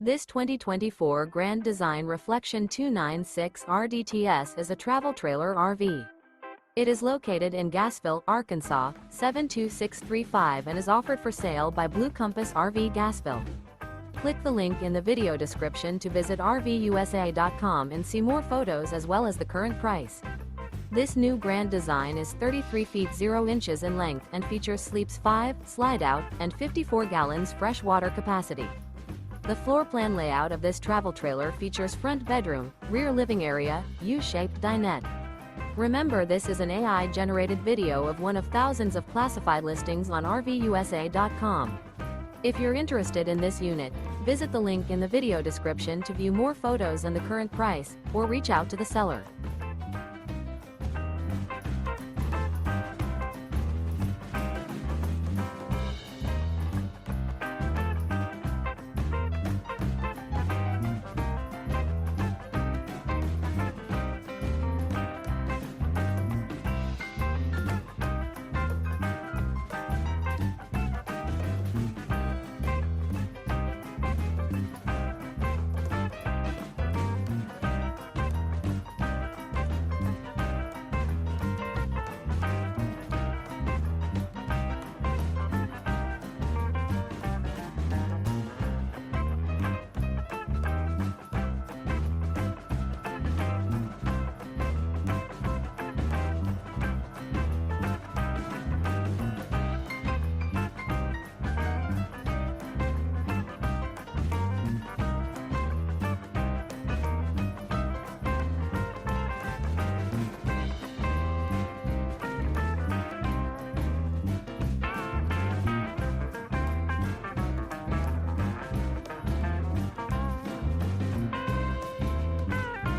This 2024 Grand Design Reflection 296 RDTS is a travel trailer RV. It is located in Gassville, Arkansas, 72635 and is offered for sale by Blue Compass RV Gassville. Click the link in the video description to visit RVUSA.com and see more photos as well as the current price. This new Grand Design is 33 feet 0 inches in length and features sleeps 5, slide-out, and 54 gallons fresh water capacity. The floor plan layout of this travel trailer features front bedroom, rear living area, U-shaped dinette. Remember, this is an AI-generated video of one of thousands of classified listings on RVUSA.com. If you're interested in this unit, visit the link in the video description to view more photos and the current price, or reach out to the seller.